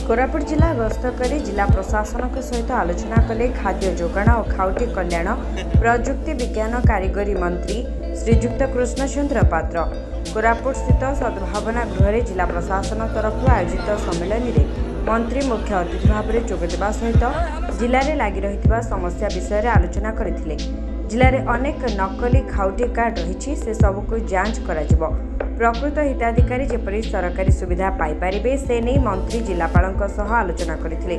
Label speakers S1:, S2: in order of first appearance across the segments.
S1: कोरापुट जिला गस्त करी जिला प्रशासन सहित आलोचना कले खाद्य जोगाण और खाउटी कल्याण प्रजुक्ति विज्ञान कारिगरी मंत्री श्रीजुक्त कृष्णचंद्र पात्र कोरापुट स्थित सद्भावना गृह जिला प्रशासन तरफ आयोजित सम्मेलन में मंत्री मुख्य अतिथि भाव में जोगदेवा सहित जिले में लगी रही समस्या विषय में आलोचना करते। जिले में अनेक नकली खाउटी कार्ड रही से सबको जांच कर प्रकृत हिताधिकारी जेपरी सरकारी सुविधा पाइपारे से नहीं मंत्री जिलापाल आलोचना करते।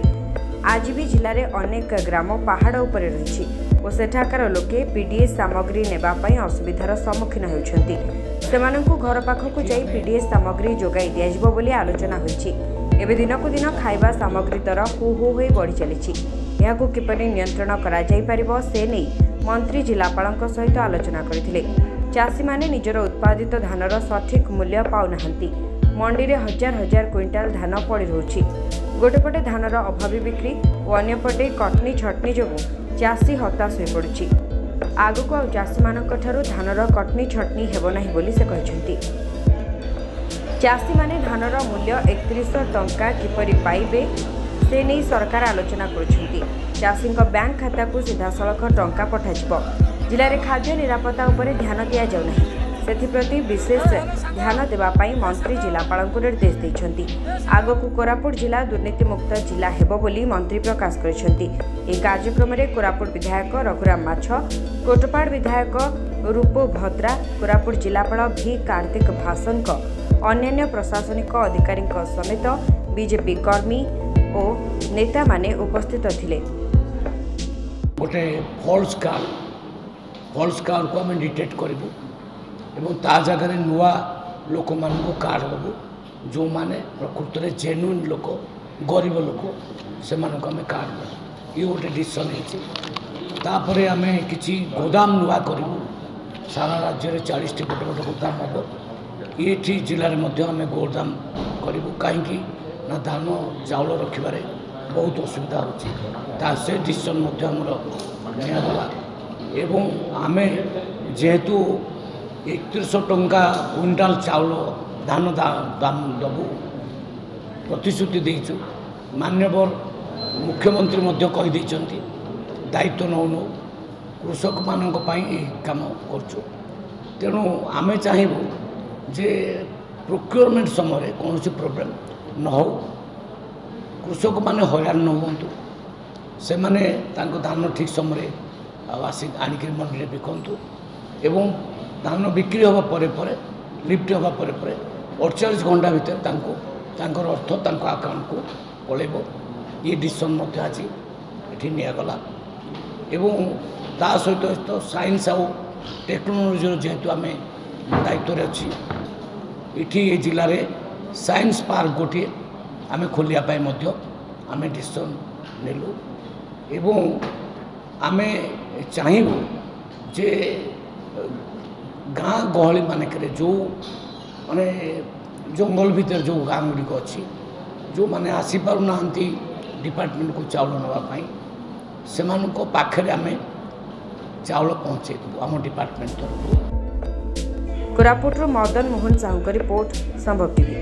S1: आज भी जिले में अनेक ग्राम पहाड़ उपर रही और सेठाकार लोके पीडीएस सामग्री नेबापी असुविधार सम्मुखीन होती घर पाखक जा पीडीएस सामग्री जोगाई दिज्व बोली आलोचना होती। एवं दिनकू दिन खाइबा सामग्री दर हु हु हो बढ़ी चली किपरि नियंत्रण कर से नहीं मंत्री जिलापाल सहित आलोचना करते। चाषी माने निजर उत्पादित धानर सठिक मूल्य पाउना मंडी में हजार हजार क्विंटाल धान पड़ रही गोटेपटे धानर अभावी बिक्री और अन्यपटे कटनी छटनी जो चाषी हताश हो पड़ी आगक आ चाषी मानक ठारू धानर कटनी छटनी हेब नाही बोली से कहते। चाषी माने धानर मूल्य 3100 टंका किपरि पाइबे से नहीं सरकार आलोचना करुछंती। चाषी बैंक खाता को सीधासलख टंका पठाजिबो। जिले में खाद्य निरापत्ता उपर ध्यान दि जाऊना से विशेष ध्यान देवाई मंत्री जिलापाल को निर्देश देते। आगक कोरापुट जिला दुर्नीतिमुक्त जिला हेबो बोली मंत्री प्रकाश करछंती। कार्यक्रम में कोरापुट विधायक रघुराम माछ, कोटपाड़ विधायक रूप भद्रा, कोरापुट जिलापाल भी कार्तिक भासन अन्य प्रशासनिक अधिकारी समेत बीजेपी कर्मी और नेता माने उपस्थित थिले।
S2: गोटे फॉल्स कार्ड को आम डिटेक्ट करूँ एवं ता जगह नुआ लोक मान कार्ड देवु जो माने प्रकृत में जेन्युइन लोक गरीब लोक से आम कार्ड देवु। ये गोटे डिसीजन होपर आम कि गोदाम नुआ करूँ सारा राज्य में 40 गोटे गोटे गोदाम हम ये जिले में आम गोदाम करूँ कहीं ना धान चाउल रखिबारे बहुत असुविधा होता से डिसीजन निगला एवं आम जेहेतु 3100 टंका क्विंटाल चाउल धान दाम दबु प्रतिश्रुति देचु मान्यवर मुख्यमंत्री दायित्व नौ कृषक मान काम करचु। तेणु आम चाहबू जे प्रोक्योरमेंट समय कौन प्रोब्लेम न हो कृषक माने हैरान न हूँ से माने धान ठीक समय आसिक आणिक मंडी में बिकतु एवं धान बिक्री होगा पर लिफ्ट होगा पर 48 घंटा भर अर्थ अकाउंट को पलैब ये डिसीजन आज ये निगला एवं ता सहित साइंस आउ टेक्नोलोजी जेहेतु आम दायित्व अच्छी ये जिले में साइंस पार्क गोटे आम खोलियापाई आम डिसीजन नेलु एवं आम चाहबू जे गाँ गहली मानक जो माने जंगल भीतर जो गाँ गुड़िक अच्छी जो मैंने आसीपार ना डिपार्टमेंट को चाउल नापी से पाखे आम चाउल पहुँचे आम डिपार्टमेंट तरफ।
S1: कोरापुट मदन मोहन साहू रिपोर्ट संभव टीवी।